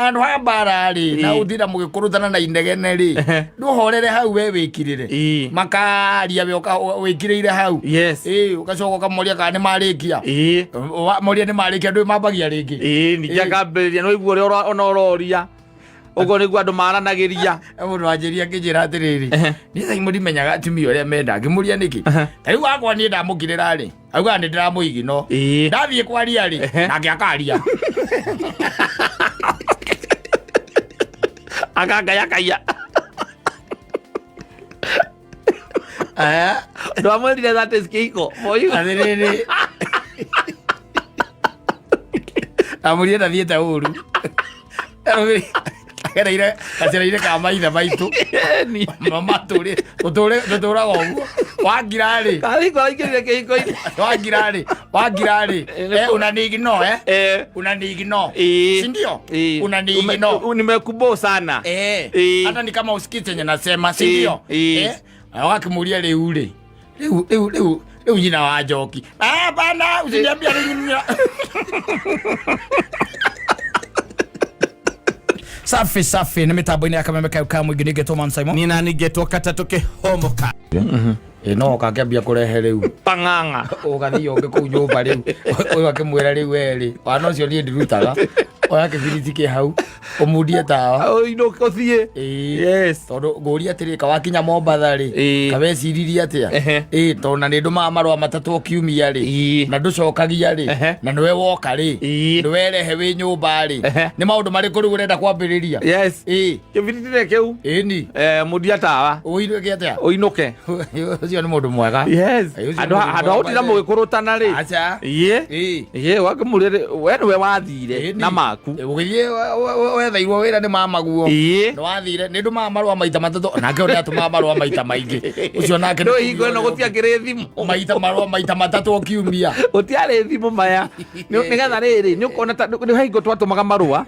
andu ha mbara ri na uthira mugikurutana na inegene ri nduhorere hau we wikirire makaria we wikirire hau ugacoka ukamoria kana ni marikia moria ni marikia ndu mambagia ringi ninja kamberia no iguo ona ororia ugo ni gwa andu maranagiria mundu wanjiria kijira atiriri ni sai muri menyaga atumia uria menda ngimuria niki tariu wakwa ni ndamukirira ri auga ni ndiramuigi no ndathie kwaria ri nake akaria akagaya ndo amwendire that is kiko moyo atiriri amuria ndathiete uru Kacereire ka maitha maitu mama tutura goguo wangirari kari kwa ikire kiko-ini wangirari unanigino unanigino si ndio unanigino nimekubo sana hata ni kama usikii chenye nasema si ndio wakimuria riu jina wa Njoki bana usiniambia safi ni mitambo-ini ya Kameme Kauka mwingi nigetwo Man Simon ni nani getwo Katatoke Homoka no kakiambia kurehe riu pang'ang'a ugathii ungi kuu nyumba riu uyu akimwira riu eri wana ucio nie ndirutaga oya kibiriti ki hau umudie tawa ino kothie yes tondu nguria atiri kawakinya Mombatha ri kaweciririe atia tona ni nduma marwa matatu kiumia ri na nducokagia ri na niwe woka ri niwerehe wi nyumba ri ni maundu mariku riu urenda kwambiriria yes kibiriti ne kiu ni mudia tawa uinuke atia uinuke ucio ni mundu mwega yes andu autira mugikurutana ri acha wakimurire we niwe wathire na maku ugithie wethairwo wira ni mamaguo no wathire ni ndu marwa maita matatu nake uri atuma marwa maita maingi ucio nake no hingo no gutiagire thimu maita marwa maita matatu okiumia utiare thimu maya ni getha riri ni ukona ni hingo twatumaga marwa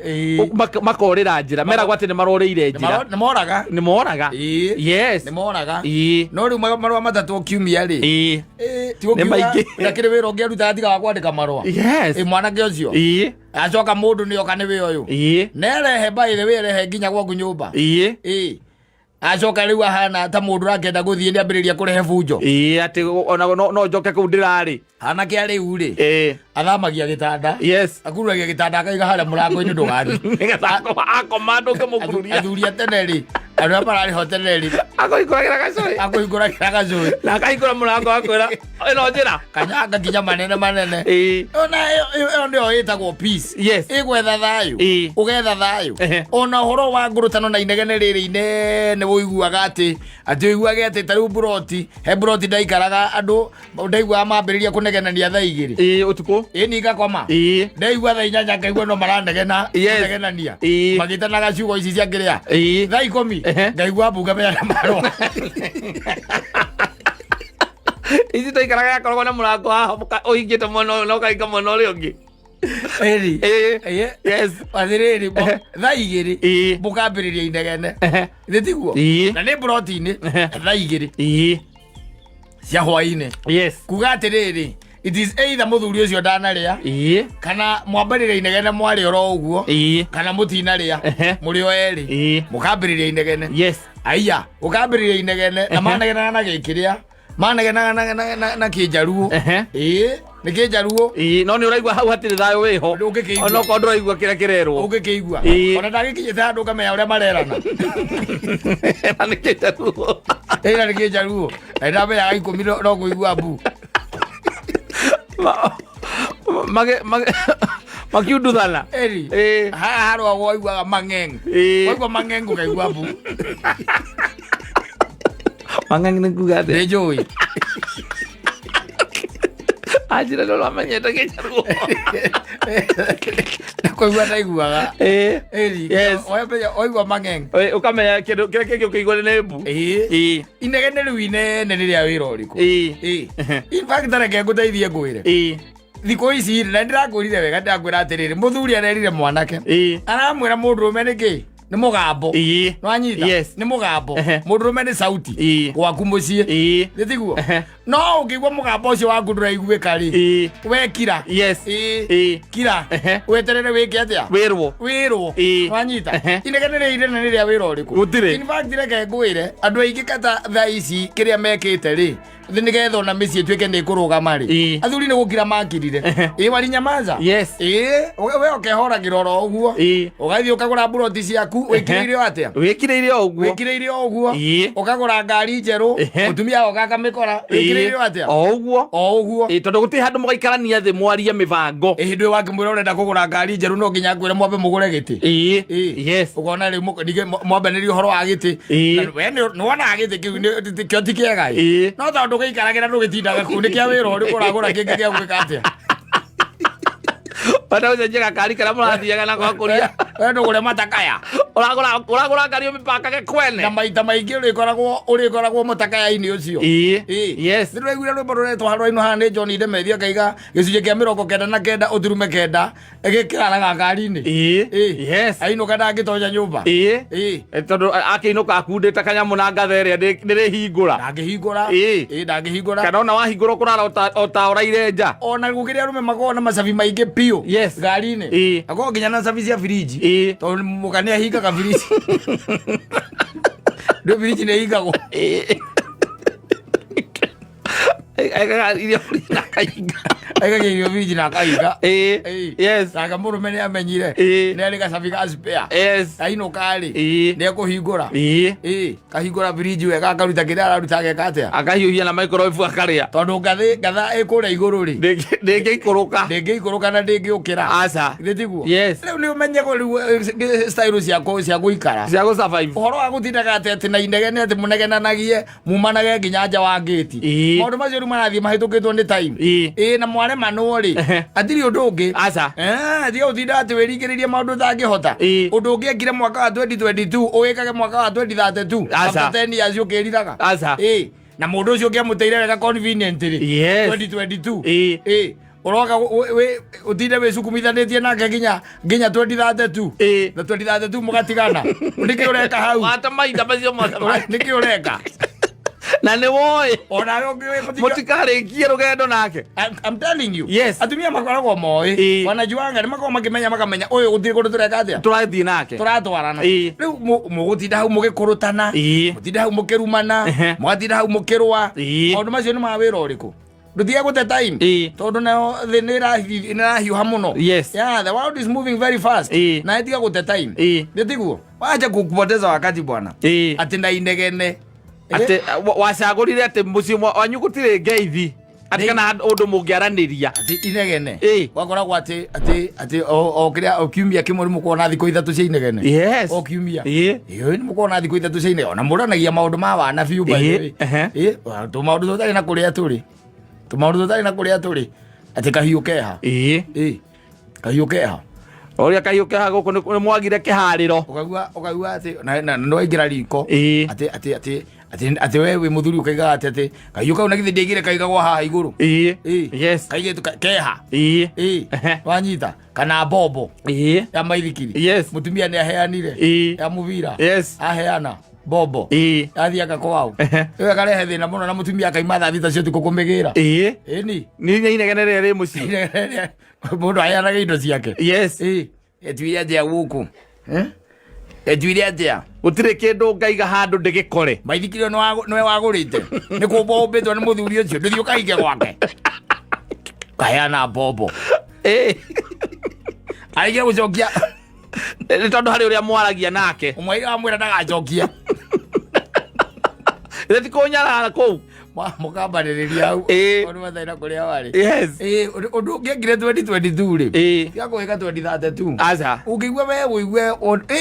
makorira njira mera gwate ni marorire njira ni moraga yes ni moraga no riu marwa matatu okiumia ri ni maingi yakire wira ungiaruta atiga wa kwandika marwa yes mwanake ucio acoka mundu ni oka ni we uyu nerehe by the way rehe nginya gwaku nyumba acoka riu ahana ta mundu rakenda guthie ni ambiriria kurehe bunjo ati no njoke ku ndirari hana kia riu ri athamagia gitanda yes akuragia gitanda akaiga haria murango-ini ndugari akomando ke mukururia athuria tene ri andu amarari hoteli ri akuhinguragira gacui na akahingura murango akwira ino njira kanyanga nginya manene ona iyo ndio itagwo peace igwetha thayu ugetha thayu ona uhoro wa ngurutano na inegene riri inene woiguaga ati uiguage ati tariu buroti he buroti ndaikaraga andu ndaiguaga mambiriria kunegenania thaa igiri utuku ni ngakoma ndaigua thaa inyanya ngaigua no maranengenania magitanaga ciugo ici cia ngiria thaa 10 ngaigua mbunga meana marwa ici taikaraga yakoragwo na murango haha uhingite mwena no kainga mwena uria ungi yes athiriri thaa igiri mbukambiriria inegene thitiguo na ni protein thaa igiri cia hwaini kuga atiriri it is either muthuri ucio ndanaria kana mwambariria inegene mwari oro uguo kana mutinaria muri o eri mukambiriria inegene aiya ukambiriria inegene na manegena na gikiria manegena na kijaruo ni kijaruo no ni uraigua hau hatiri thayo wiho ono ko nduraigua kira kirerwo ugikigua ona ndagikinyite andu kamenya uria marerana ni kijaruo ni kijaruo na ndamenya 10 no kuigua mbu makiunduthana harwa woiguaga mang'eng woigua mang'eng ukaigua mbu mang'eng ni kuga atia ni njui ajira no amenyete kijaruo nakuigua ndaiguaga oigua mang'eng ukamenya kindu kiria kingi ukiigua ni mbu inegene riu inene riria wira uriku in fact reke nguteithie ngwire thiko ici na ndirakwirire wega ndakwira atiriri muthuri arerire mwanake aramwira mundurume niki nĩ mũgambo no anyita nĩ mũgambo mũndũrũme nĩ sauti gwaku mũciĩ nĩ tiguo no ũngĩigua mũgambo ũcio waku ndũraiguĩka rĩ wekira kira weterere wĩke atĩa wĩrwo no anyita inegene rĩire na rĩrĩa wĩra ũrĩkũ in fact reke ngwĩre andũ aingĩ kata thaa ici kĩrĩa mekĩte rĩ nĩgetha ona mĩciĩ ĩtuĩke nĩ ĩkũrũgama rĩ athuri nĩ gũkira makirire wari nyamaza we ũkehoragĩra oro ũguo ũgathiĩ ũkagũra mburoti ciaku wĩkĩrĩire ũguo ũkagũra ngari njerũ mũtumia oka akamĩkora wĩkĩrĩire atĩa o ũguo tondũ gũtirĩ handũ mũgaikarania thĩ mwarie mĩbango hĩndĩ wakĩmwĩra ũrenda kũgũra ngari njerũ no nginya ngwĩre mwambe mũgũre gĩtĩ ũkona rĩu mwambanĩrie ũhoro wa gĩtĩ we nĩwonaga gĩtĩ kĩu kĩo ti kĩega no tondũ gĩikaragĩra ndũgĩtindaga kũu nĩ kĩa wĩra ũrĩkũ ũragũra kĩngĩ gĩa gwĩka atĩa Pada usia jaga kali kana mũrathiaga na kwa kuria ndũgũre matakaya ũragũra ngari ũmĩpaka kwene na maita maingĩ ũrĩkoragwo mũtakaya-inĩ ũcio yes nĩndĩraiguire rwĩmbo rũretwo handũ haha nĩ John Ndemethia akaiga gĩcunjĩ kĩa 99 ũturume 9 gĩkĩraraga ngari-inĩ yes ainũka ndangĩtonya nyũmba tondũ akĩinũka akundĩte kanyamũ na ngatha ĩrĩa nĩrĩhingũra ndangĩhingũra kana ona wahingũra kũrara ota ũraire nja ona gũkĩrĩa arũme makoragwo na macabi maingĩ piũ ngari-inĩ akorwo nginya na cabi cia firiji tondũ mũka nĩ ahingaga firiji ndũ firiji nĩ ahingagwo aigaga irio firiji na akahinga naka mũrũme nĩ amenyire nĩ arĩ gacabi ga spare ainũka rĩ nĩ ekũhingũra kahingũra firiji wega akaruta kĩrĩa araruta ageka atĩa akahiũhia na microwave akarĩa tondũ gatha ĩkũrĩa igũrũ rĩ ndĩngĩikũrũka na ndĩngĩũkĩra aca nĩtiguo rĩu nĩ ũmenyeko rĩu style cia gũikara cia gũsurvive ũhoro wa gũtindaga atĩ na inegene atĩ mũnegenanagie mumanage nginya nja wa ngĩti maũndũ macio rĩu marathiĩ mahĩtũkĩtwo nĩ time na mwaremanwo rĩ atirĩ ũndũ ũngĩ tiga gũtinda atĩ wĩringĩrĩrie maũndũ ũtangĩhota ũndũ ũngĩ ekire mwaka wa 2022 ũwĩkage mwaka wa 2032 after 10 years ũkĩriraga na mũndũ ũcio ũngĩamũteire wega convenient rĩ 2022 uroga utinde wĩcukumithanĩtie nake nginya 2032 na 2032 mũgatigana nĩkĩ ũreka hau hata maitha macio mothe nĩkĩ ũreka na nĩ woĩ ona mũtikarĩkie rũgendo nake I'm telling you atumia makoragwo moĩ wanajuanga nĩ makoragwo makamenya ũyũ gũtirĩ kũndũ tũreka atĩa tũrathiĩ nake tũratwarana rĩu mũgũtinda hau mũgĩkũrũtana mũtinda hau mũkĩrumana mũgatinda hau mũkĩrũa maũndũ macio nĩ ma wĩra ũrĩkũ ndũtiga gũte time tondũ nayo thĩ nĩ ĩrahiũha mũno the world is moving very fast na ĩtiga gũte time nĩtiguo wacha kupoteza wakati bwana atĩ na inegene atĩ wacagũrire atĩ mũciĩ wanyu gũtirĩ ngeithi atĩ kana ũndũ mũngĩaranĩria atĩ inegene wakoragwo atĩ o kĩrĩa o kiumia kĩmwe nĩmũkorwo na thikũ 3 cia inegene o kiumia nĩmũkorwo na thikũ 3 cia inegene ona mũranagia maũndũ ma wana biũ tũmaũndũ tũtarĩ na kũrĩa tũrĩ atĩ kahiũ keha kahiũ keha ũrĩa kahiũ keha gũkũ nĩ mwagire kĩharĩro ũkaigua atĩ na nĩwaingĩra riko atĩ we wĩ mũthuri ũkaigaga atĩ kahiũ kau na githĩ ndĩaigire kaigagwo haha igũrũ kaigĩtwo keha wanyita kana mbombo ya maithikiri mũtumia nĩ aheanire ya mũbira aheana bobo athiaga kwao ĩwe karehe thĩna mũno na mũtumia akaima thaa thita cio tukũ kũmĩgĩra nĩ inegene rĩrĩa rĩ mũciĩ mũndũ aheanaga indo ciake etuire atĩa gũkũ etuire atĩa gũtirĩ kĩndũ ngaiga handũ ndĩgĩkore maithikiri nĩwe wagũrĩte nĩ kũmba ũmbĩtwo nĩ mũthuri ũcio ndũthiĩ ũkaige gwake kaheana bobo arĩkia gũcokia nĩ tondũ harĩ ũrĩa mwaragia nake ũmwe amwĩra ndagacokia ti kũnyarara kũu mũkambanĩrĩria hau ũndũ mathaina kũrĩa warĩ ũndũ ũngĩekire 2022 rĩ tiga kũhĩka 2032 ũngĩigua we wĩigue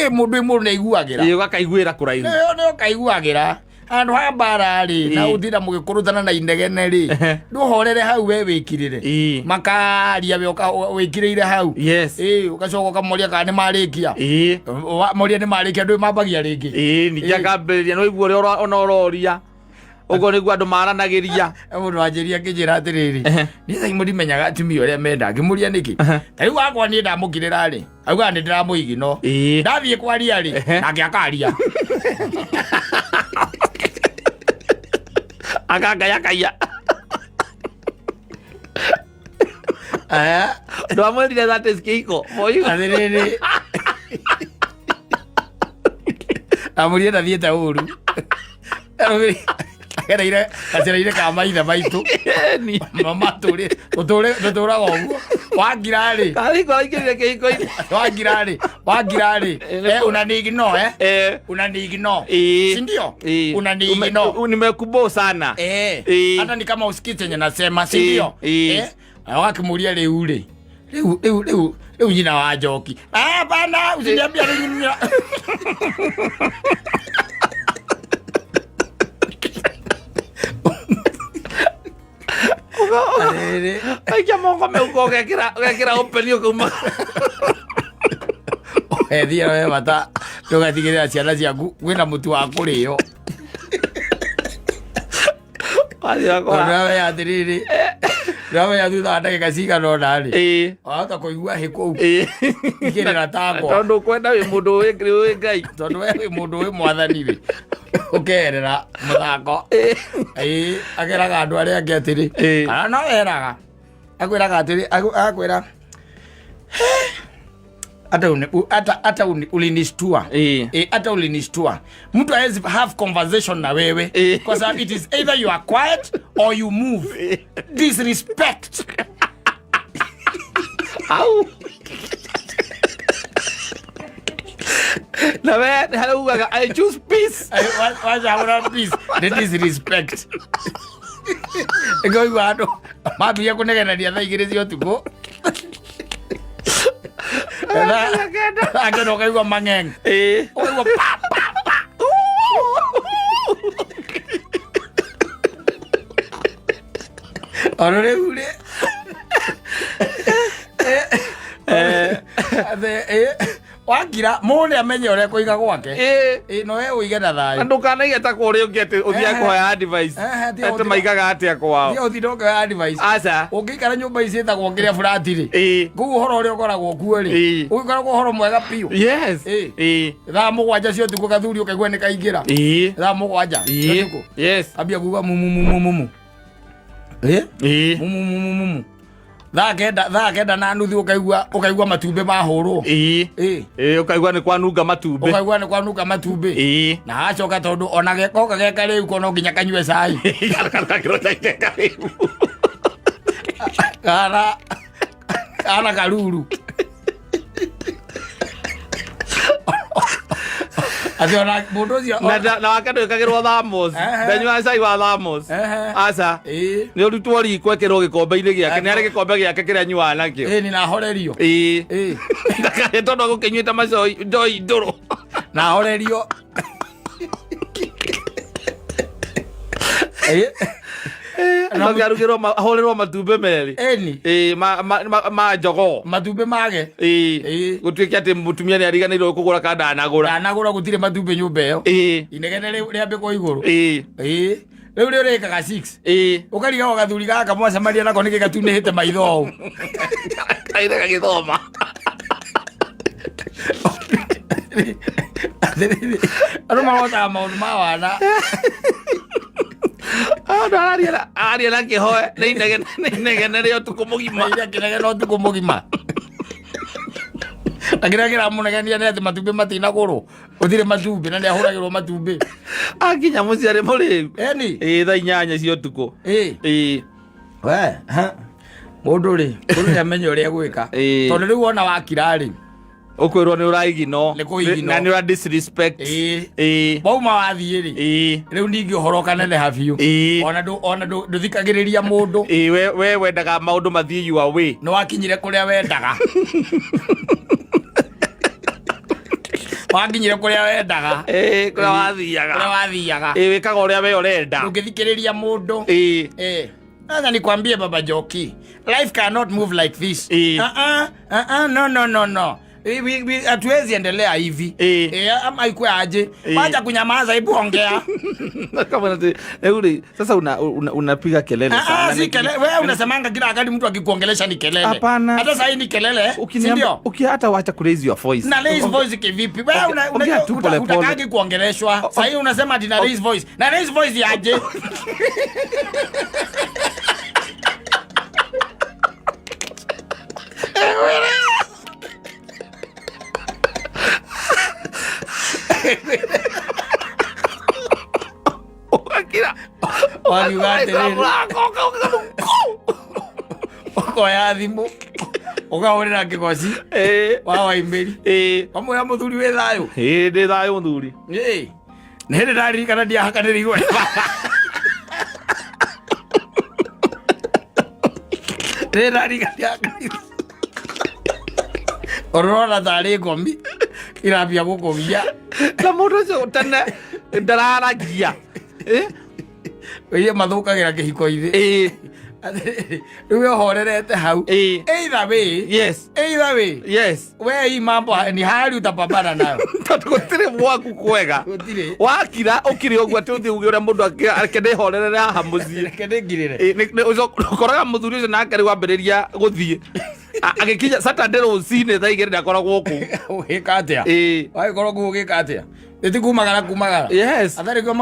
mũndũ mũndũ nĩaiguagĩra ũgakaiguĩra kũraihu nĩyo kaiguagĩra handũ ha mbara rĩ na ũthinda mũgĩkũrũtana na inegene rĩ ndũhorere hau we wĩkirĩre makaria we wĩkirĩire hau ũgacoka ũkamoria kana nĩ marĩkia moria nĩ marĩkia ndũĩ mambagia rĩngĩ ningĩ akambĩrĩria no igua ũrĩa ona ũroria Ugo niguo andu maranagiria. Mundu anjiria kijira atiriri. Ni thai muri menyaga atumia uria menda ngimuria niki. Tariu wakwa ni ndamukirira ri. Auga ni ndiramuigi no. Ndathie kwaria ri nake akaria. Akagaya. Do amwirire that is Keiko for you. Atiriri. Amuria ndathiete uru. Agereire ka maitha maitu. Mama tutura goguo. Wagira ri. Kali kwa ikire Keiko. Wagira ri. Unanigno Unanigno. Si ndio? Unanigno. Nimekubo sana. Hata ni kama usikii chenye nasema, si ndio? Wakimuria leo ri. Leo jina wa Njoki. Bana usiniambia nini. Ai ya mongo me uko gekira opelio kuma. Thia we bata tugatigirira ciana ciaku wina mutu wa kurio. Rawe atiriri. Rawe ya thutha ndagika cigana ona ri. Ata kuigua hiku. Ikirira tango. Tondu kwenda wi mundu wi Ngai. Tondu we mundu wi mwathani ri. Ukerera muthako. Ageraga andu aria angi atiri. Kana no eraga. Akwiraga atiri akwira. Ata ulinistua. Ata ulinistua. Mtu hawezi have conversation na wewe. Because it is either you are quiet or you move. Disrespect. Au. Na wewe haugaga I choose peace. I want peace. That is respect. Ego iwado. Mabia kunegereria thaa igiri cia utuku. Ageno kaigua mang'eng. Oigua pa pa pa. Orore ure. Wagira mone amenye ore kuiga gwake. No we uige na thayu. Andu kana igeta ko uri ungete uthia kuhoya advice. Ate maigaga atia kwao. Thio thinoke advice. Aca. Ungikara nyumba ici etagwo ngiria furati ri. Ngugu horo uri ukoragwo kuo ri. Ugikoragwo horo mwega piu. Yes. Thaa mugwanja cio tuko gathuri ukaigua ni kaingira. Thaa mugwanja. Yes. Ambia kuga mumu. Mumu. Thaa kenda na nuthu ukaigua matumbe mahurwo. Ukaigua ni kwanunga matumbe. Na acoka tondu ona gekoka geka riu kono nginya kanyue cai. Kana karuru. Adiona mundu cio na wakendo ikagirwo thamos ndanywa cai wa thamos aca ni urutwo riko ekirwo gikombe-ini giake ni ari gikombe giake kiria nyuaga nakio ni na horerio ndakahe tondu gukinyuite macoi ndoi nduru na horerio no garugirwo ahorerwo matumbe meri ma njogo matumbe mage gutuike ati mutumia ni ariganirwo kugura kana anagura gutire matumbe nyumba iyo inegene riambe kwa iguru riu rio rikaga 6 ukariga gathuri gaka mwacamaria nako niki gatunihite maitho au kaire gagithoma anu magotaga maundu ma wana aria na kihoe ni inegene rio tuku mugima kinegene utuku mugima agira munegenia ni ati matumbi matinagurwo uthire matumbi na ni ahuragirwo matumbi akinya muciari muri eni thaa 8 cia utuku we mundu ri kuri amenye uria gwika tondu riu ona wakira ri ukwirwo ni uraigino na ni ura disrespect bauma wathie ri riu ningi uhoro kanene habiu ona nduthikagiriria mundu we wendaga maundu mathie your way no wakinyire kuria wendaga wakinyire kuria wendaga kuria wathiaga wikaga uria we urenda ndungithikiriria mundu Nani nikwambie Baba Njoki, life cannot move like this. No. hatuwezi endelea hivi. Ama ikuwe aje. Wacha kunyamaza, hebu ongea. Kama sasa unapiga kelele sana. Si kelele. Wewe unasemanga kila wakati mtu akikuongelesha ni kelele. Hapana. Hata sasa hii ni kelele. Ndio. Hata wacha ku raise your voice. Na raise voice kivipi? Wewe unataka kuongeleshwa. Sasa hii unasema ati na raise voice. Na raise voice yaje? Okoya thimu ukahurira kigoci wa Waimbiri pamwe ya muthuri we thayo ndi thayo muthuri nä hä ndä ndaririkana ndiahakanä rä igwe nä ndaririkana ndiahakanä ororona tharä ngomi irambia gå kå gia na må ndå å cio tene ndararagia iä mathå kagä ra kä hiko-inä rä u horerete hau either way we hii mambo ni hali utapambana nayo tondu gutire mwaku kwega wakira ukiri ogwo ati uthi uge uria mundu akende horerere haha mucii kende ngirire ukoraga muthuri ucio nake ri wambiriria guthie agikinya Saturday rucini thaa igiri ndakoragwo ku ugika atia wagikorwo ku ugika atia iti kumagara athari ko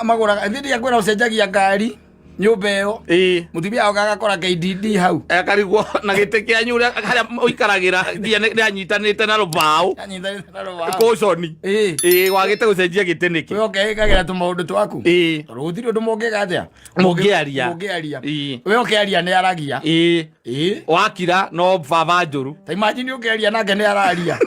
maguraga thithi yakwira ucenjagia ngari nyumba iyo mutumia ao gagakora KDD hau akarigwo na gite kia nyuria haria uikaragira ndia ni anyitanite na rubao kuconi wagite gucenjia gite niki we okekagira tumaundu twaku ruthiri undu mungika atia mungiaria we okearia ni aragia wakira no baba njuru ta imagine okearia nake ni araria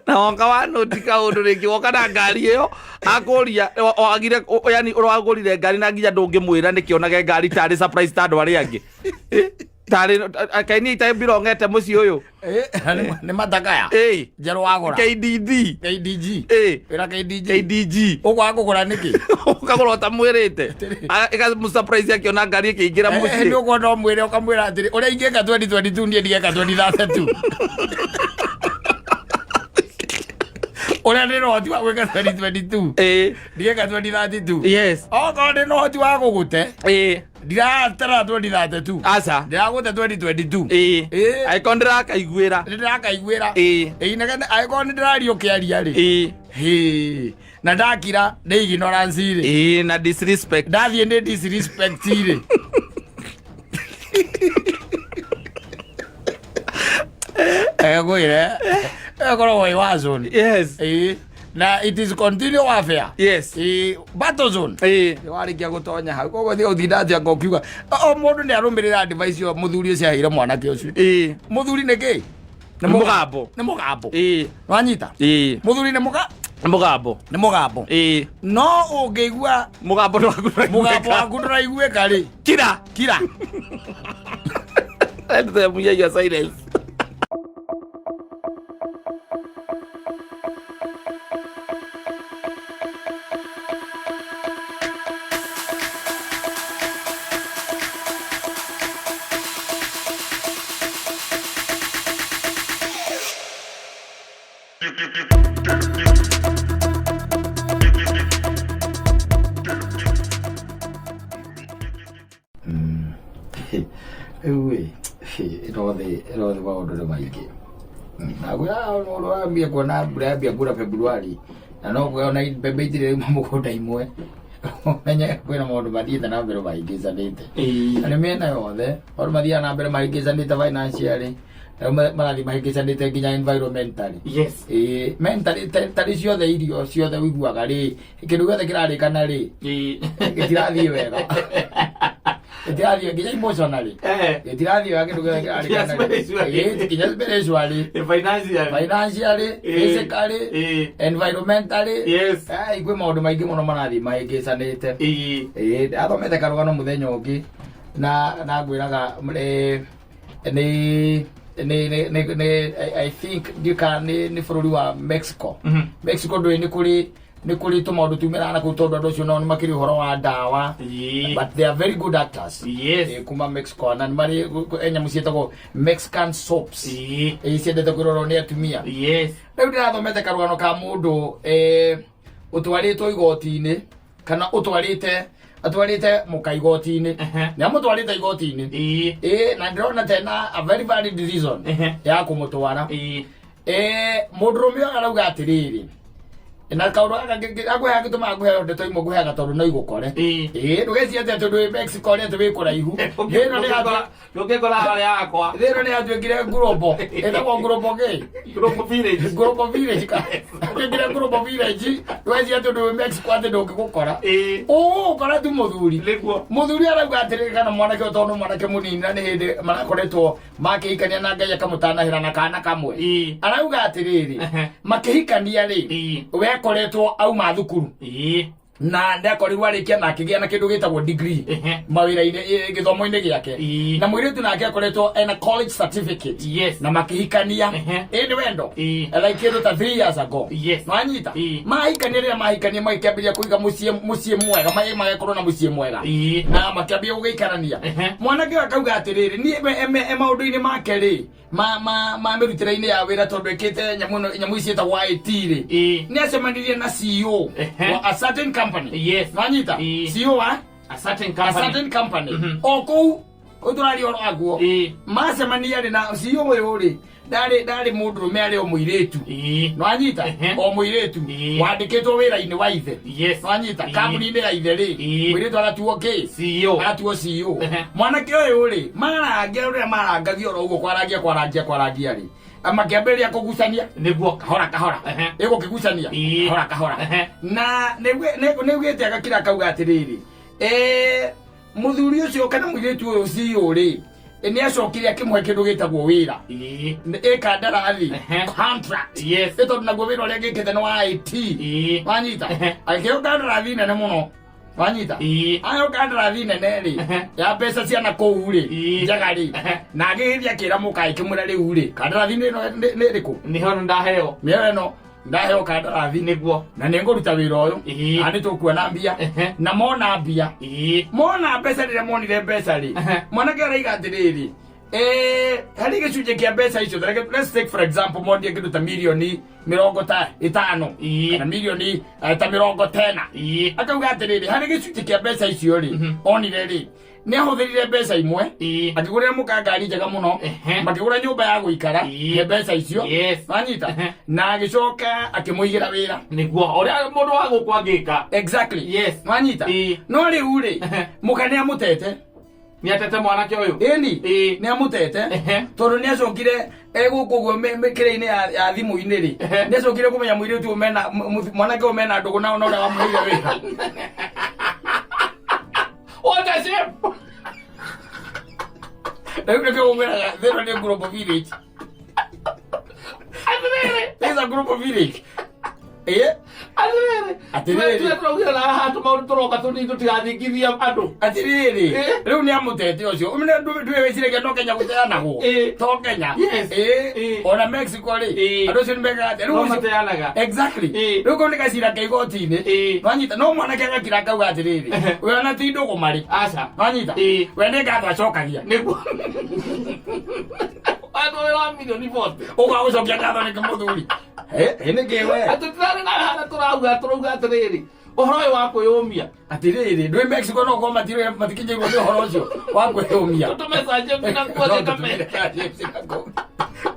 na wonga wa notika undu ringi woka na ngari iyo akuria agire yani uragurire ngari na nginya ndungimwira nikionage ngari tari surprise tandu ari angi tari akaini ita birongete muci uyu ni matakaya njeru wagura KDG ira KDG ugwa kugura niki ukagura ta mwirite ika mu surprise akiona ngari ikiingira muci ni ugwa ndo mwire ukamwira atiri uria ingeka 2022 ndie ndieka 2032 Ora nä rohoti wa gwä ka 2022 ndigeka 2032 okorwo ndä na ũhoti wa gå gå te ndiratara 2032 aca ndiragå te 2022 angĩkorwo ndĩrakaiguĩra angĩkorwo nä ndä rario kä aria rä na ndakira nä ignorance rä na disrespect ndathiä nä disrespect rä egwire ekorwo wai wa zone na it is continue warfare battle zone warikia gutonya hau koguo thio uthinda atia ngokiuga o mundu ni arumirira advice yo muthuri ucio ahire mwanake ucio muthuri niki ni mugambo wanyita muthuri ni mugambo no ungeigua mugambo waku nduraiguika ri kira and muya your silence Rothe maundu nĩ maingĩ na gwambia kuona mbura yambia kura Februari na no kuona mbembe itirĩ rauma mũgũnda imwe menye kwĩna maũndũ mathiĩte na mbere mahĩngĩcanĩte na nĩ mĩena yothe maũndũ mathiaga na mbere mahĩngĩcanĩte financially marathi mahĩngĩcanĩte nginya environmentally mentally tarĩ ciothe irio ciothe ũiguaga rĩ kĩndũ gĩothe kĩrarĩkana rĩ gĩtirathiĩ wega gĩtirathiĩ nginya emotionally gĩtirathiĩ wega kĩndũ gĩothe kĩrarĩkana nginya spiritually financially physically environmentally kwĩ maũndũ maingĩ mũno marathi mahĩngĩcanĩte athomete karũgano mũthenya ũngĩ na ngwĩraga I think ndika ni bũrũri wa Mexico Mexico ndũĩ nĩ kũrĩ ni kuri to maundu tumira na kutondo ndo cio no ni makiri horo wa dawa but they are very good actors kuma Mexico na ni mari enya musietako Mexican soaps ciendete kwirorwo ni atumia riu ndirathomete karugano ka mundu utwaritwo igoti-ini kana atwarite mukaigoti-ini ni amutwarite igoti-ini na ndirona tena a very valid reason ya kumutwara mundurume arauga atiriri na kaundu agwe gituma agwe ndeto imo gwe gatondu no igukore ndugeci ati tondu Mexico ni tuwi kuraihu rino ni atwa ndugikora hali yakwa rino ni atwikire ngurobo etagwo ngurobo ge ngurobo village ka atwikire ngurobo village ndugeci ati tondu Mexico ati ndugikukora kora tu muthuri arauga atiri kana mwanake tondu mwanake munini na ni hindi marakoretwo makihikania na Ngai akamutanahira na kana kamwe arauga atiriri makihikania ri koretwo auma thukuru na ndakorirwo arikia na akigia na kindu gitagwo degree mawira-ini githomo-ini giake na mwiritu nake akoretwo ena college certificate na makihikania ni wendo like kindu ta 3 years ago mwanyita mahikania ria mahikania makiambiria kuiga mucie mwega magakorwo na mucie mwega na makiambia gugikarania mwanake akauga atiriri ni maundu-ini make ri ma mirutira-ini ya wira tondu ekite nyamu ici etagwo IT ri ni acemanirie na CEO wa a certain company mwanyita CEO wa a certain company okou uturari oro aguo macemania ri na CEO uyu ri ndari mundurume ari o muiretu nwanyita o muiretu wandikitwo wira-ini wa ithe nwanyita kambuni-ini ya ithe ri muiretu aratuo CEO mwanake uyu ri marangia uria marangagio oro uguo kwarangia ri amakiambiria kugucania niguo kahora igukigucania kahora na nigwite agakira kauga atiriri muthuri ucio kana muiretu uyu CEO ri ni acokire akimwe kindu gitagwo wira kandarathi contract tondu naguo wira uria gikite ni wa IT wanyita akio kandarathi nene muno wanyita ayo kandarathi nene ri ya mbeca cia na kou ri njaga ri na agiria kira mukai kimura riu ri kandarathi ni riku ni hono ndaheo no ndaheo kandarathi niguo na ninguruta wira uyu ani tukuona mbia na mona mbia mona mbeca rire monire mbeca ri mwanake araiga atiriri hari gicunje kia mbeca icio let's take for example mondie kindu ta milioni 50 na milioni ta 10 akauga atiriri hari gicunje kia mbeca icio ri onire ri ni ahuthirire mbeca imwe akigurira muka ngari njega muno makigura nyumba ya guikara he mbeca icio wanyita na agicoka akimuigira wira niguo uria mundu wa gukwangika exactly wanyita no riu ri muka ni amutete ni atete mwanake uyu ni amutete tondu ni acokire guku guo mikire-ini ya thimu-ini ri ni acokire kumenya muiritu umena mwanake umena ndugu nao no wa muigira wira what a shame They're not a group of village. There's a group of village. Atiriri na hatu maundu turoka tuni tutigathingithia andu atiriri riu ni amutete ucio umene ndwe wecire no Kenya guteana go to Kenya ona Mexico ri andu cio nimega riu mateanaga exactly riu ko nikacira keigoti-ini wanyita no mwana kega kira kauga atiriri we na ti ndugu mari aca wanyita we ni gatho acokagia niguo ando wa milioni 40 uga ucokia gatho ni kamuthuri ene kewe atutirana na hana turauga atiriri uhoro wa kwiyumia atiriri ndwe Mexico no ko matikinjirwo ni uhoro ucio wa kwiyumia tumesaje mina kuoje kamera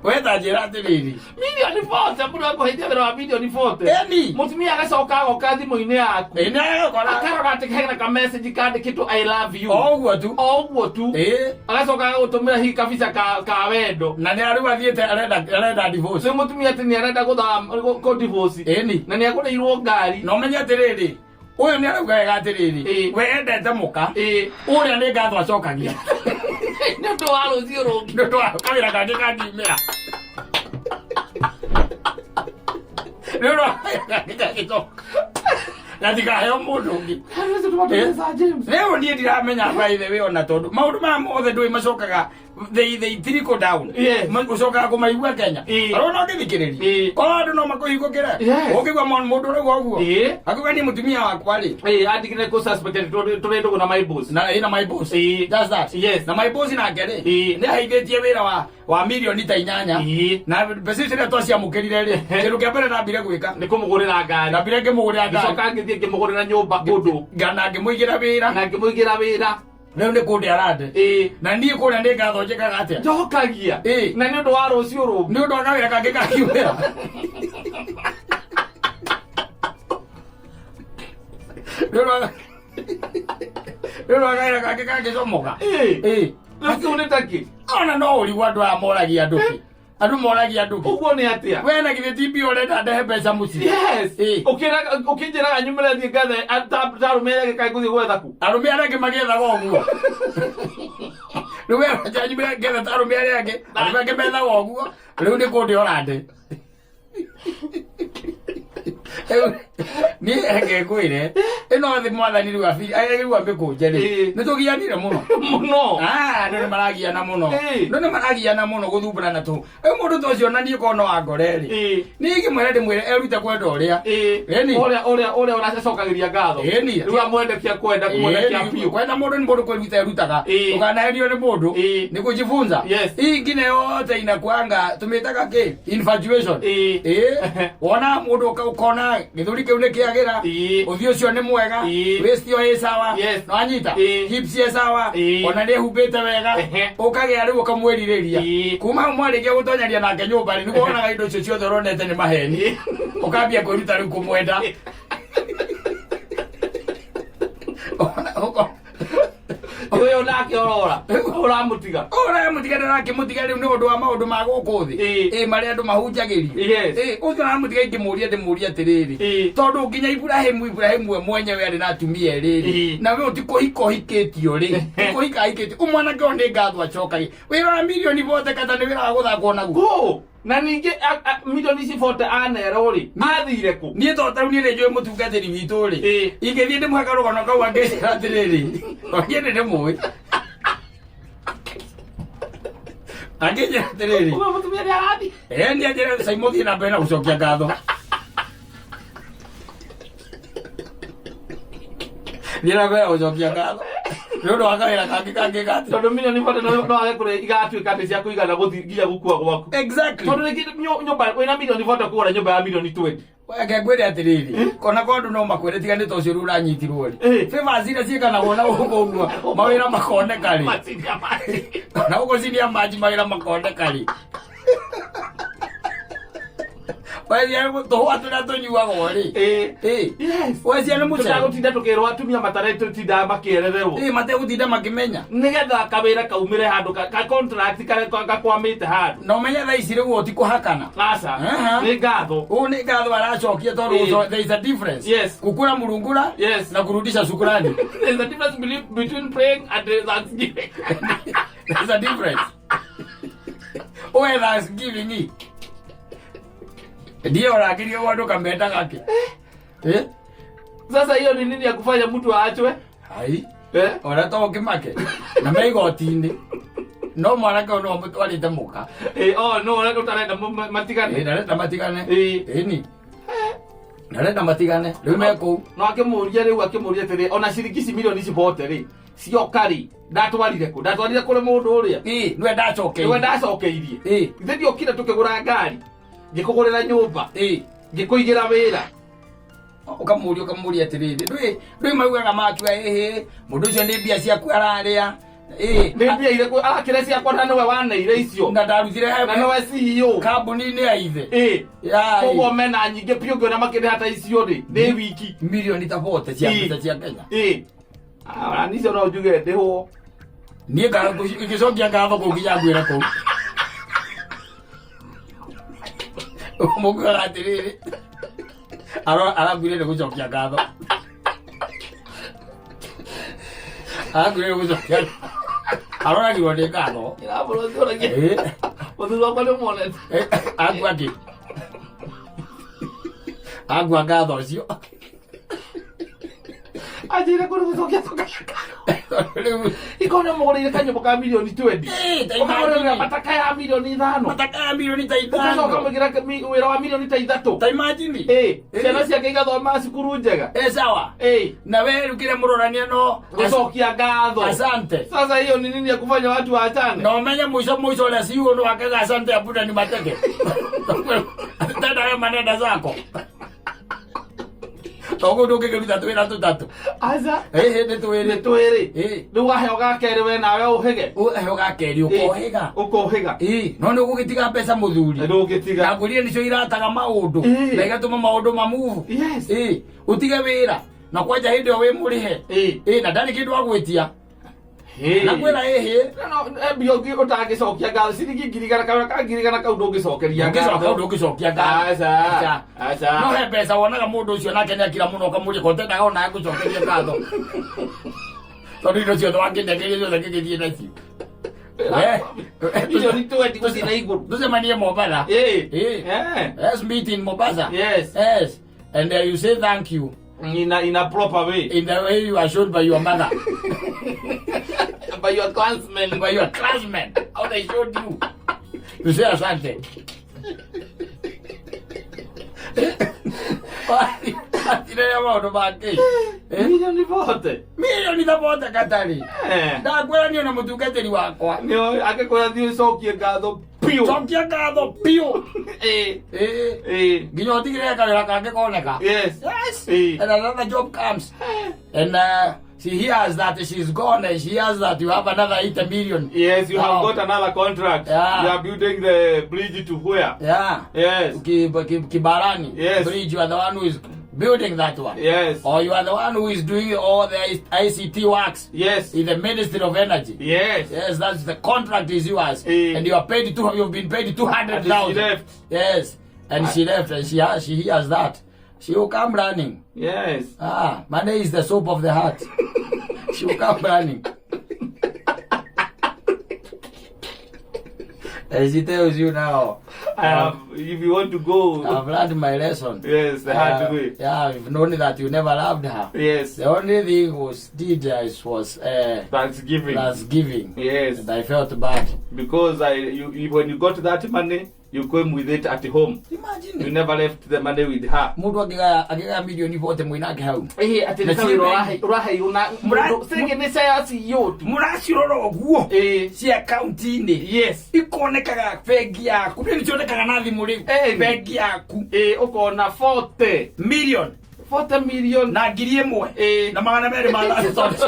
weta njira atiriri milioni 40 mbura kuhithia wira wa milioni 40 mutumia agacoka agoka thimu-ini yaku ene agakora akarora ati hena ka message kandikitwo I love you oguo tu agacoka agutumira hi kabisa ka wendo na ni ariwa thiete arenda divorce so mutumia ati ni arenda ko divorce na ni akureirwo ngari no menya atiriri uyu ni arauga ega atiriri we endete muka uria ni ngatho acokagia nä ndå wa rå cio rå nä ndå wa kawä ra kangä kangimä nä ndå wa kangä kangä coka na tikaheo må ndå å ngä rä u niä ndiramenya baithe wä ona tondå maå ndå maya mothe ndå macokaga they trickle down. Ucoka kumaigua Kenya. Arona ngithikiriria. Ko andu no makuhingukira. Ukigwa mundu uri gwaguo. Akuga ni mutumia wakwa ri. Adigire ko suspected turendo na my boss. Na my boss. That's that. Yes. Na my boss na ngere. Ni haithitie wira wa milioni ta 8. Na pesa icio twacia mukirire ri. Kiru kia mbere na mbire gwika. Ni kumugurira ngari. Na mbire ngimugurira ngari. Coka ngithie ngimugurira nyumba kundu. Ngana ngimuigira wira. Na ngimuigira wira. Leo nä kå ndä arande na niä kå rä a nä ngathonjekaga atä a njokagia na nä å ndå wa rå cio rå nä å ndå wa kawä ra kangä kakiumä ra nä å ndå wa kawä ra kangä kangä comoka rä nä takä ona no å rigu andå aya moragia andå kä andå moragia andå kä ũguo nä atä a we na githä timbi å renda ndehe mbeca må ciĩ å kä njä raga nyumä re thiä ngathe tarå mä rege kaä gå thiä gwetha ku arå mä arä angä magäethaga å guo rä u wenyumä re ngetha tarå mä arä angä arå mä angä methaga å guo rä u nä kå ndä å rande ni ngäkwä re ä no thä mwathani rä u amä kå nje rä nä tå gianire må no andå nä maragiana må no andå nä maragiana må no gå thumbårana tå må ndå ta å cio na niä korwo no wangore rä nä ngä mwä re ndä mwä re erute kwenda å rä a å rä a å racocagä ria ngatho rä u amwendekia kwenda kå mwendekia biå kwenda må ndå nä må ndå kwä ruta erutaga å kanaherio nä må ndå nä kå jifunza hii ngine yote inakwanga tå mä taga kä infatuation wona må ndå ukona gä thå ri kä u nä kä agä ra å thiå å cio nä mwega wĩstio ä sawa no anyita hips ä sawa ona nä humbä te wega å kagä a rä u å kamwä rirä ria kuma hau mwarä kia gå tonyaria nake nyå mba rä nä wonaga indo icio ciothe ronete nä maheni å kambia kwä ruta rä u kå mwenda uyu nake orora uramutiga ndarakimutiga riu ni undu wa maundu ma guku thi mari andu mahunjagirio ucio naramutiga ingimuria ndimuria atiriri tondu nginya Ibrahimu we mwenyewe ari na atumia eriri na we utikuhika uhikitio ri ukuhika hikitio umwanake o ni ngatho acokagia wira wa milioni vote kata ni wira wa guthakwo naguo na ninge milioni ici bote anero ri athire ku nie to taru nie njwe mutungatiri witu ri ingithie ndimuhaka rugono kau angicira atiriri onye ndi mui angĩnjĩra atĩrĩrĩ uwe mutumia nĩ arathi nĩ anjĩra Simon thiĩ na mbere na gũcokia ngatho thiĩ na mbere na gũcokia ngatho nĩ ũndũ wa kawĩra kangĩ gati tondũ milioni bote no age kũrĩa igatuĩka atĩ cia kũigana gũthiĩ nginya gũkua gwaku tondũ rĩngĩ nyũmba wĩna milioni bote kũgũra nyũmba ya milioni 20 ngengwire atiriri kona kondu no makwire tigane to cio rura nyitirwo ri favors ira ciikanagwo na uguo mawira makoneka ri na uguo cinia maji mawira makoneka ri wazia to atuna to nyuago ri wazia nä må tåtinda tå kä rwo atumia matarä tå tinda makierererwo mategåtinda makimenya nä getha kawä ra kaumä re handå gakwamä te handå no menye tha ici rä u å tikåhakana aca nä ngatho å nä ngatho aracokia tondå there is a difference kukura murungura na kurudisha shukrani there is a difference between praying and thanksgiving there is a difference thanksgiving ndio rakirio wandu kamenda gake sasa hiyo ni nini ya kufanya mtu aachwe ai ora to kimake na meigotini no mwanake no mutwarite muka no ora utarenda matigane ndarenda matigane ni ndarenda matigane riu meko no akimuria riu akimuria tiri ona ciringi milioni cibote ri ciokari ndatwarire kuri mundu uria nwe ndacokeirie ithe ndiokire tukigura ngari ngikugurira nyumba ngikuigira wira ukamuria atiriri ndui maugaga matua mundu ucio ni mbia ciaku araria nä mbia irä kå akä re ciakwa na nä we waneire icio na ndarutire na nä we CEO kambuni-inä ya ithe koguo mena nyingä biå ngä ona makä rä hata icio rä nä wiki milioni ta bote cia mbeca cia Kenya nicio no njuge ndä hwo niä ngä cokia ngatho kå nginya ngwä re kå må kugaga atä rä rä arangwire nä gå cokia ngatho arangwire nä gå cokia aroragirwo nä ngatho muthuri wakwa nä monete angua kä angua ngatho cio Ajira kuri gucokia coka ikona mugurire kanyomo ka milioni 20 ukamugurira mataka ya milioni 5 mataka ya milioni 5 ukacoka mugira wira wa milioni 3 ta imagine ciana ciake igathoma cukuru njega sawa na wewe rukire murorania no gucokia ngatho asante sasa hiyo ni nini ya kufanya watu waachane na umenya mwisho ule si huo ndo akaga asante ya buda ni mateke tena wewe manenda zako Togo doke ke ruta twira tutatu. Aza. Ne twere. Nduga heoga kere we nawe uhege. Heoga kere ukohega. Ukohega. No ndugu gitiga pesa muthuri. Ndugu gitiga. Na kuria nicio irataga maundu. Na igatuma maundu mamuvu. Yes. Utige wira. Na kwanja hindi we murihe. Na ndani kindu agwitia. Na kwira no biogi utagicokia ngatho ciringi ngirigana kana ngirigana kau ndungicokeria ngatho aca no he mbeca wonaga mundu ucio nake ni akira muno kamuria kontenda ona ngucokeria ngatho tondu indo ciothe wanginengeria ciothe ngigithie nacio icio ni 20 gucina iguru tucemanie Mombasa let's meet in Mombasa yes and you say thank you in a proper way, in the way you are shown by your mother by your classmen how they showed you you say asante Atiraya maundu make milioni vote katari ndakwira niona mutungatiri wakwa nio agikwira thiu cokie ngatho piu cokia ngatho piu nginya utigire kawira kange koneka yes and another job comes and she hears that she's gone and she hears that you have another 80 million. Yes, you have got another contract. Yeah. You are building the bridge to where? Yeah. Yes. Kibarani. Yes. Bridge, you are the one who is building that one. Yes. Or you are the one who is doing all the ICT works. Yes. In the Ministry of Energy. Yes. Yes, that's the contract is yours. And you are paid you've been paid 200,000. She left. Yes. And she left and she hears that. She will come running. Yes. Money is the soap of the heart. She will come running. And she tells you now. If you want to go. I've learned my lesson. Yes, the hard way. Yeah, I've known that you never loved her. Yes. The only thing was Thanksgiving. Yes. And I felt bad. Because when you got that money, you came with it at home. Imagine. You never left the money with her. Mundu agiga milioni vote mwinake hau. Ati urahe una senge ne saya si yotu. Muracirora oguo. Si account ine. Yes. Ikonekaga fegi yaku. Ni cionekaga na thimu riu. Fegi yaku. Ukona 40 million. 40 million na ngiri imwe na magana meri ma last thought.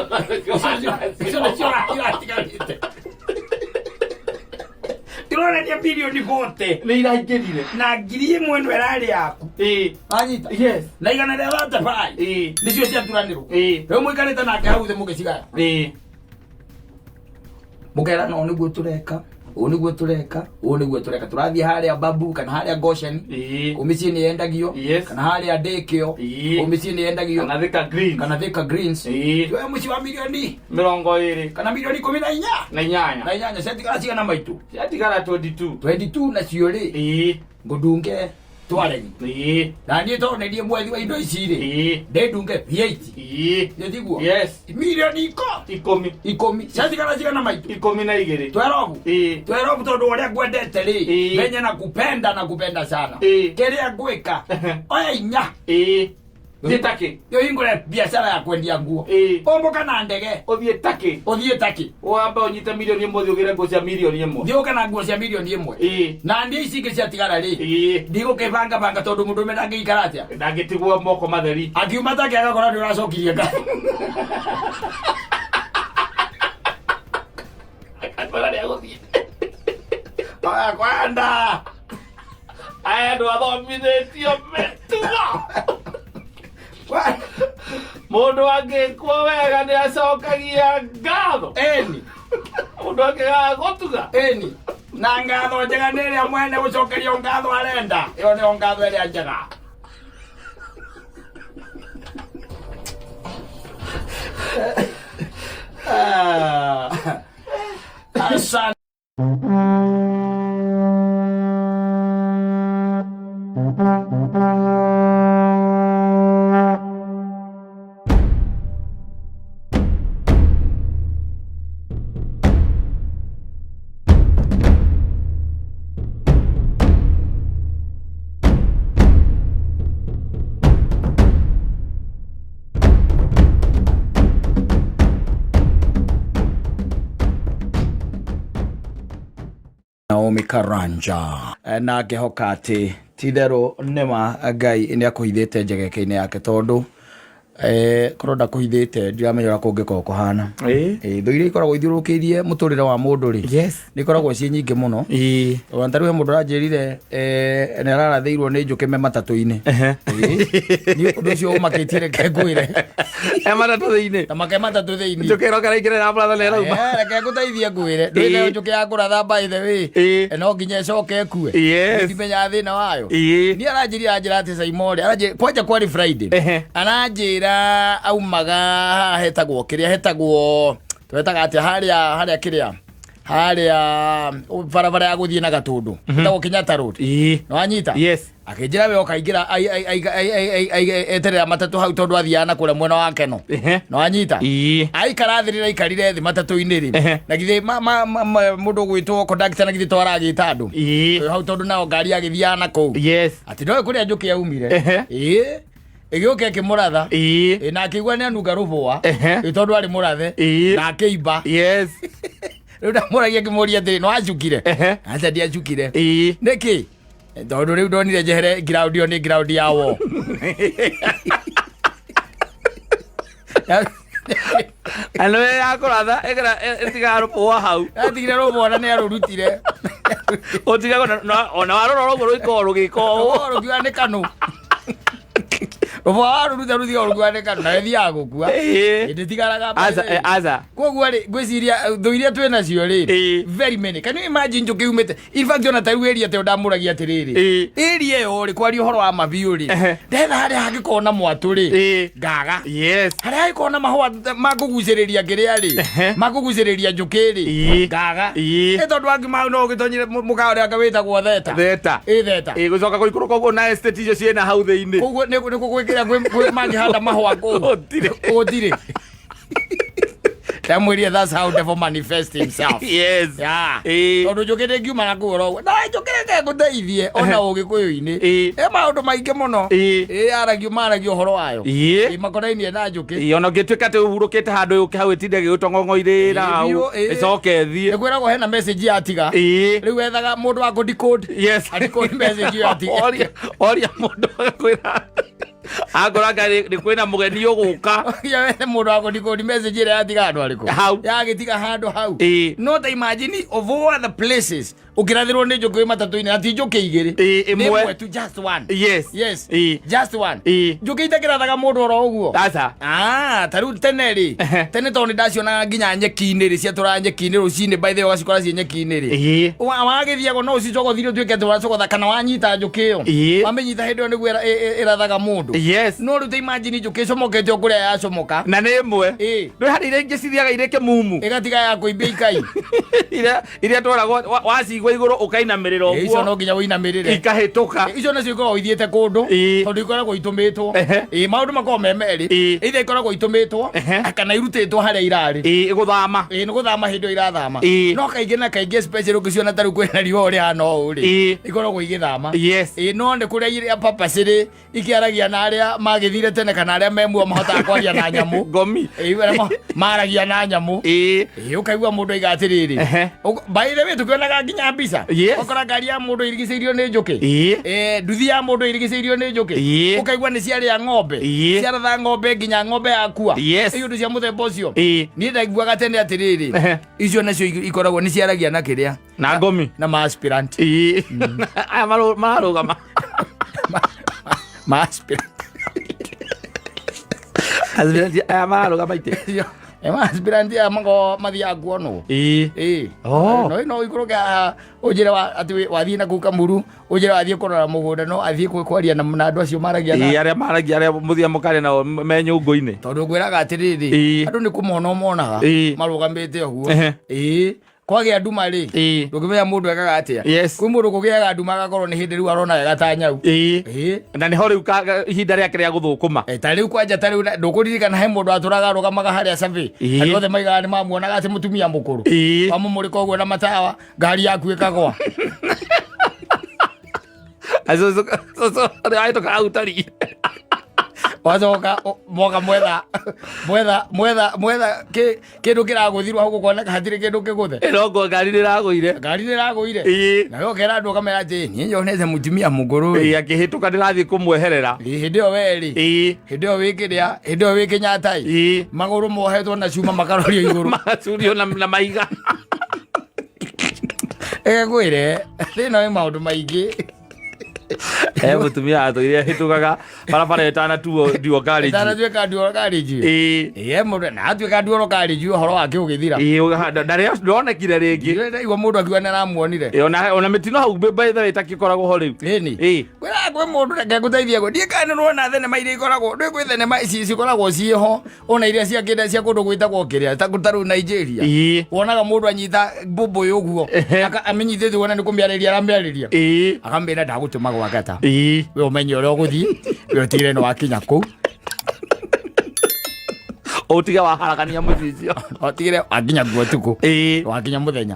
Tirona ni bilioni vote. Ni iraingirire. Na ngiri imwe no erari yaku. Anyita. Yes. Na igana rĩa thate bai. Nicio cia turanirwo. Wewe muikarite nake hau the mugicigara. Mugera no niguo tureka. Niguo tureka turathie haria Babu kana haria Goshen umicii ni endagio kana haria Dekio umicii ni endagio kana Thika Greens wewe muci wa milioni 20 kana milioni 14 na inyanya setigara cigana maitu 22 na ciori ngudunge twareni na ni to ne mwethi wa indo ici ri ndunge V8 ndiguo milioni 10 setigara cigana maitu 12 twerobu tondu uria ngwendete ri menya na kupenda sana kiria ngwika oya inya Thietake. Yo ingore biashara ya kwendia nguo. Omboka na ndege. Othie taki. Wamba onyite milioni 1 thiogire nguo cia milioni 1. Thioka na nguo cia milioni 1. Na ndi ici ingi cia tigara ri. Ndigo kebanga tondu mundu mena ngikara atia. Ndagitigwo moko matheri. Akiuma take agakora ndi uracokirie nga. Akora ria guthie. Aya kwanda. Aya ndo athomithĩtio metugo. Mundu angĩkwo wega nĩ acokagia ngatho mundu angĩgaga gũtuga na ngatho njega nĩ ĩrĩa mwene gũcokerio ngatho arenda ĩyo nĩyo ngatho ĩrĩa njega Asante. Naomi Karanja na ngehoka ati tidero nema Ngai ni akuhithite njegeke-ini yake tondu koronda kuhithite ndiramenya kungiko kuhana thuire ikoragwo ithiurukirie muturire wa mundu ri ni koragwo cie nyingi muno wantaru mundu aranjirire ni ararathiirwo ni njuke me matatu-ini ni undu cio umakitie reke ngwire matatu-ini na make matatu thiini njukiro karaingire na brother le rauma reke nguteithie ngwire ndire njuke ya kuratha by the way no nginya icoke ekue ndimenya thina wayo ni aranjirira njira ati Saimori aranjirira kwanja kwari Friday aranjira aumaga hetagwo twetaga ati haria kiria haria barabara ya guthie na Gatundu hetagwo Kenyatta Road no anyita akinjira we okaingira eterera matatu hau tondu athiana kule mwena wa Keno no anyita aikarathirira ikarire thi matatu-ini ri na githe mundu gwitwo conductor na githe twara gitandu hau tondu nao ngari agithiana kou ati no kuria njuki yaumire igioke kimuratha na akigwa ni anunga rubwa itondu ari murathe na akiimba riu ndamuragia kimuria thi no acukire acha ndi acukire niki tondu riu ndonire njehere ground yo ni ground yawo ano ya kuratha etiga rubwa hau atigire rubwa na ni arurutire otiga ona waroro ruiko rugiko rugiwa ni kanu Rubwa ruthi orugwaneka na ethia gukua nditigaraga aza koguo ri gwiciria thuiria twena cio ri very many can you imagine njuki umete in fact ona taru area te ndamuragia atiriri area yo ri kwari uhoro wa mabiu ri ndetha hari hangikona mwatu ri ngaga hari hangikona mahwa makuguciriria ngiria ri makuguciriria njuki ri ngaga tondu wangi mau no gitonyire mukao ria ngawitagwo theta gucoka kuikuru koguo na estate icio ciena hau thiini koguo ni kira gwe mangihanda mahwa ko odire tamwiria that's how devil manifest himself tondu njukire ngiuma na kuoro na njukire nguteithie ona ugikuyu-ini maundu maingi muno aragio horo wayo makonainie na njuki ona ngituika ati uhurukite handu yuke hau itinde gigutong'ong'oirira hau icoke thie nikwiragwo hena message yatiga riu ethaga mundu wa decode decode message yatiga oria mundu agakwira agora ni kwina mugeni uguka ya wene mundu wako ndikodi message ira yatiga handu ariko ya gitiga handu hau no ta imagine of all the places ukirathirwo ni njuki matatu-ini ati njuki igiri imwe to just one just one njuki itakirathaga mundu oro uguo asa taru tene toni ndaciona nginya nyeki-ini ri ciatura nyeki-ini rucini by the way wacikora cie nyeki-ini ri wagithiago no ucicoko thire tuike twacokotha kana wanyita njuki iyo wamenyita hindi iyo niguo irathaga mundu no riu ta imagine njuki icomokete okuria yacomoka na ni imwe no hari iria ingi cithiaga ireke mumu igatiga ya kuimbia ikai iria twaragwo wacigwa iguru ukainamirira uguo icio no nginya uinamirire ikahituka icio nacio ikoragwo ithiete kundu tondu ikoragwo itumitwo maundu makoragwo me meri ithe ikoragwo itumitwo kana irutitwo haria irari iguthama ni guthama hindi iyo irathama no kaingi na kaingi especially ukiciona taru kwina riua uria hana uu ri ikoragwo igithama no ndi kuria iria papaciri ikiaragia na aria magithire tene kana aria memuo mahotaga kwaria na nyamu ngomi maragia na nyamu ukaigua mundu aiga atiriri by the way tukionaga nginya mbica okora ngari ya mundu irigiceirio ni njuki nduthi ya mundu irigiceirio ni njuki ukaigua ni ciaria ng'ombe ciaratha ng'ombe nginya ng'ombe yakua iyo ndu cia muthemba ucio ni ndaiguaga tene atiriri icio nacio ikoragwo ni ciaragia na kiria na ngomi na maaspirant aya mararugama maaspirant aya mararugama ite maaspirant amago mathia nguono no ikuruke ujire ati wathie na kuka muru ujire wathie kurora mugunda no athie kwaria na andu acio maragia na aria maragia aria muthia mukare na me nyungu-ini tondu ngwiraga atiriri andu ni kumona monaga marugamite uguo kwagia nduma ri ndukimenya mundu ekaga atia kwi mundu kugiaga nduma agakorwo ni hindi riu arona wega ta nyau na niho riu ihinda riake ria guthukuma ta riu kwanja ta riu ndukuririkana he mundu aturaga arugamaga haria savi andu othe maigaga ni mamuonaga ati mutumia mukuru wamumurika uguo na matawa ngari yaku ikagwa azo aito ka utari wacoka moka mwetha kindu kiraguthirwo hau gukoneka hatire kindu kiguthe irongo ngari niragwire na yo kera andu kamera ati nie nyonete mutumia muguru akihituka ndirathii kumweherera hindi yo weri hindi yo wikiria hindi yo wikinyatai maguru mohetwo na cuma makarorio iguru magacurio na maiga egwire thina wi maundu maingi mutumia atũire hĩtũkaga barabara ĩtanatuo garage itanatuĩka nduo garage mũndũ na atuĩka nduo garage ũhoro wake ũgĩthira ndonekire rĩngĩ ndaigua mũndũ akiuga nĩaramuonire ona mĩtino hau by the way ĩtakĩkoragwo ho rĩu kwĩra kwĩ mũndũ reke ngũteithie gwe ndiĩ kana nĩwona thenema iria ikoragwo ndũĩ kwĩ thenema ici cikoragwo ciĩho ona iria ciakĩnda cia kũndũ gwĩtagwo kĩrĩa ta rĩu Nigeria wonaga mũndũ anyita mbũmbũĩ ũguo amenyithĩtie wona nĩ kũmĩarĩria aramĩarĩria akamĩra ndagũtũma gwakata we umenye ũrĩa ũgũthiĩ we ũtigĩre nĩ wakinya kũu ũtige waharakania mũciĩ icio ũtigĩre wakinya guo tukũ wakinya mũthenya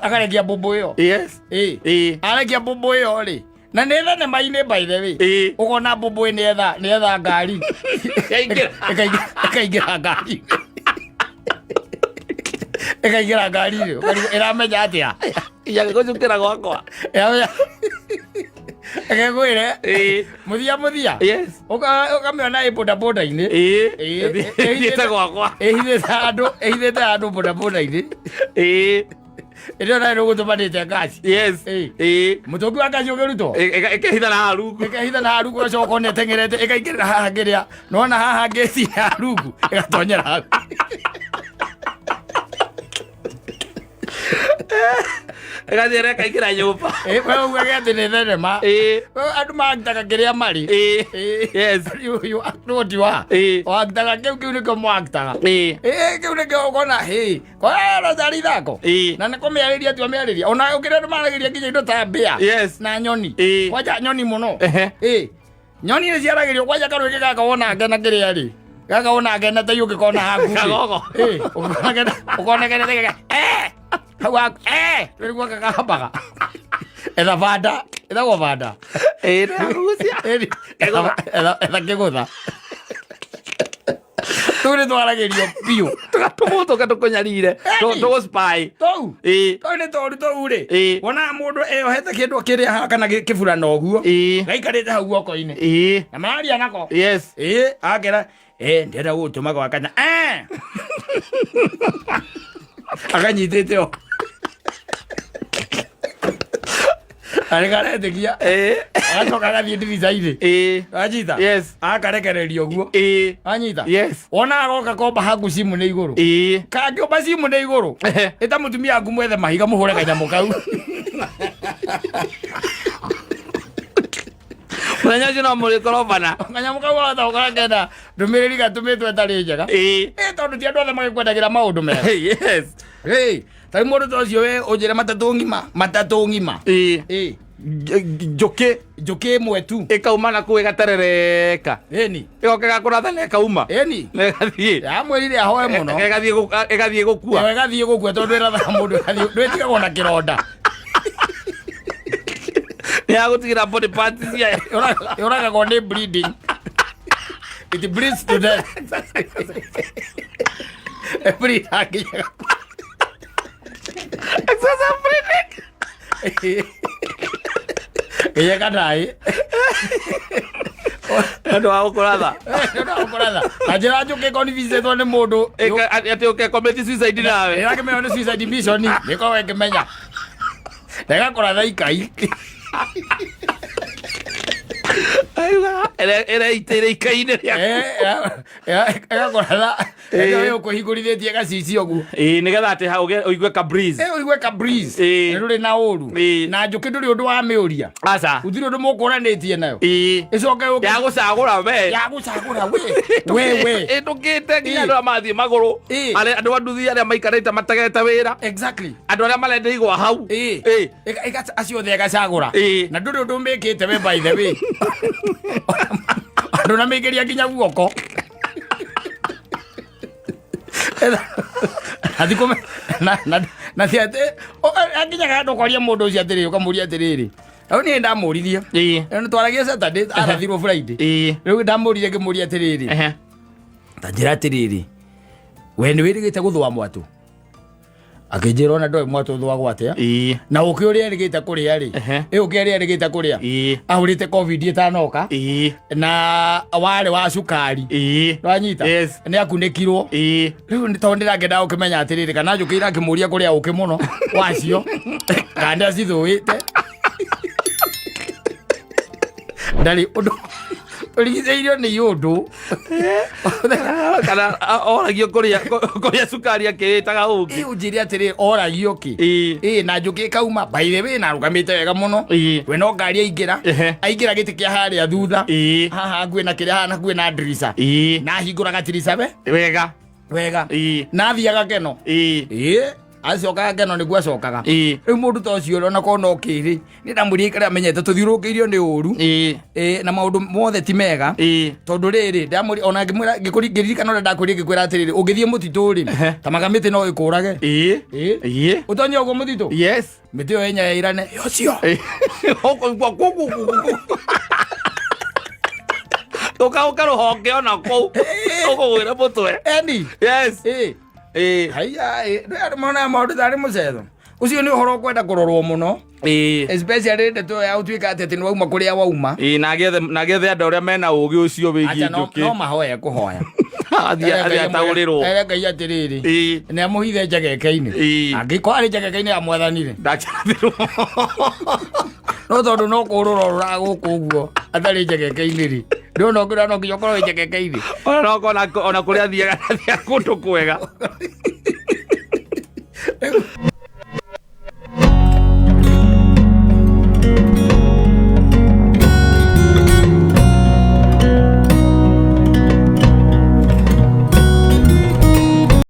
akarekia mbũmbũ ĩyo arekia mbũmbũ ĩyo rĩ na nĩ thenema-inĩ by the way ũkona mbũmbũ nĩetha ngari ĩkaingĩra ngari ĩkaingĩra ngari-inĩ ĩramenya atĩa gũcukĩra gwakwa ekegwire muthia ukamĩona ĩ bodaboda-inĩ ĩthiĩte gwakwa ĩhithĩte andũ bodaboda-inĩ ĩrĩa ona nĩgũtũmanĩte ngasi mũtũngi wa ngasi ũkĩrutwo ĩkehitha na harungu ũcoka ona ĩteng'erete ĩkaingĩrĩra haha ngĩrĩa nona haha ngĩci ya harungu ĩgatonyera hau ĩgathiĩra ĩkaingĩra nyũmba we ugaga atĩ nĩ thenema andũ maakitaga kĩrĩa marĩ wakitaga kĩu nĩkĩo mwakitaga kĩu nĩkĩo ũkona kwara ithako na nĩ kũmĩarĩria tu amĩarĩria ona ũkĩrĩa andũ maragĩria nginya indo ta mbĩa na nyoni kwanja nyoni mũno nyoni nĩ ciaragĩrio kwanja karũĩ gaka wona ngena kĩrĩa rĩ gaka wona ngena ta yũngĩkona haku ũkona ngena hau rĩguo kakahambaga ethagwo banda etha kĩgũtha tũu nĩ twaragĩrio biũ tũgatũmũtũke tũkũnyarire tũgũspy tũu nĩ toru tũu rĩ wonaga mũndũ eyohete kĩndũ kĩrĩa haha kana kĩburana ũguo gaikarĩte hau guoko-inĩ na mararia nako akera ndĩrenda gũgũtũma gwakanya akanyitĩte o arĩkaretĩkia agacoka agathiĩ ndirica-inĩ anyita akarekereria ũguo anyita wona agoka komba haku cimu nĩ igũrũ kangĩũmba cimu nĩ igũrũ ĩta mũtumia aku mwethe mahiga mũhũre kanyamũ kau mũthenya ũcio no mũrĩkorobana kanyamũ kau wahota gũkora kenda ndũmĩrĩri gatũmĩtwo ĩtarĩ njega tondũ ti andũ othe magĩkwendagĩra maũndũ mega tarĩ mũndũ ta ũcio we ũnjĩre matatũ ng'ima njũkĩ ĩmwe tu ĩkauma na kũu ĩgaterereka ĩgoka ĩgakũratha na ĩkauma na ĩgathiĩ amwĩrire ahoe mũno ĩgathiĩ gũkua tondũ ĩrathaga mũndũ ndwĩtigagwo na kĩronda nĩyagũtigĩra body parts ciayo yũragagwo nĩ bleeding it bleeds to death ĩyekanaĩ andũ wa gũkũratha anjĩra njũkĩ konibicĩtwo nĩ mũndũ atĩ ũkekometi suicide nawe ĩrakĩmenya nĩ suicide mission nĩkoragwo ĩkĩmenya na ĩgakora ikai ĩreitĩire ikai-inĩ ĩgakora ũkũhingũrithĩtie gacici ũguo nĩgetha atĩ ũigue ka breeze ndũrĩ na ũru na njũkĩ ndũrĩ ũndũ wa mĩũria gũtirĩ ũndũ mũkũranĩtie nayo ĩcoke yagũcagũra we ĩtũkĩte nginya andũ arĩa mathiĩ magũrũ andũ anduthi arĩa maikarĩte mategete wĩra andũ arĩa marenda igwa hau aciothe ĩgacagũra na ndũrĩ ũndũ mĩkĩte we by the way andũ na mĩkĩria nginya guoko na ciate akinyaga andũ kwaria mũndũ ũcio atĩrĩrĩ ũkamũria atĩrĩrĩ au ni ndamũririe nĩ twaragia Saturday arathirwo Friday rĩu ndamũririe ngĩmũria atĩrĩrĩ ta njĩra atĩrĩrĩ we nĩ wĩrĩgĩte gũthũa mwatũ akĩnjĩra ona ndoĩ mwatũ ũthũagwo atĩa na ũkĩ ũrĩa erĩgĩte kũrĩa rĩ ũkĩ ũrĩa erĩgĩte kũrĩa ahũrĩte covid ĩtanoka na warĩ wa cukari nwanyita nĩ akunĩkirwo rĩu nĩ tondũ ndĩrakĩenda ũkĩmenya atĩrĩrĩ kana njũkĩ irakĩmũria kũrĩa ũkĩ mũno wacio kana acithũĩte ndarĩ ũndũ ũrigicĩirio nĩ yũndũ kana oragio kũrĩa cukari akĩĩtaga ũngĩ ũnjĩre atĩrĩ oragio kĩ na njũkĩ kauma by the way na rũgamĩte wega mũno we no ngari aingĩra gĩtĩ kĩa harĩa thutha haha nguĩ na kĩrĩa hana nguĩ na ndirica na hingũra gatirica wega na thiaga keno acokaga ngeno nĩguo acokaga rĩu mũndũ ta ũcio ona korwo no kĩrĩ nĩ ndamwĩrire karĩa amenyete tũthiũrũrũkĩirio nĩ ũru na maũndũ mothe ti mega tondũ rĩrĩ ona ngĩririkana ũrĩa ndakwĩrire ngĩkwĩra atĩrĩrĩ ũngĩthiĩ mũtitũ rĩ ta magamĩtĩ no ĩkũrage ũtonye ũguo mũtitũ mĩtĩ ĩyo yenyayairane ũcio ũkaũka rũhonge ona kũu ũkũgwĩra mũtwe haiya mona maũndũ tarĩ mũcetho ucio nĩ ũhoro ũkwenda kũrorwo mũno especially ndeto ya ũtuĩka atĩ nĩ wauma kũrĩa wauma na gethe andũ arĩa mena ũgĩ ũcio wĩgiĩ njũkĩ no mahoya kũhoya ataũrĩrwo Ngai atĩrĩrĩ nĩ amũhithe njegeke-inĩ angĩkorwo arĩ njegeke-inĩ ya mwathani-rĩ ndakĩrathĩrwo no tondũ no kũrũra ũrũraga gũkũ ũguo atarĩ njegeke-inĩ-rĩ ndĩrona ũngĩra no nginya ũkorwo wĩ njegeke-inĩ ona kũrĩa athiaga kũndũ kwega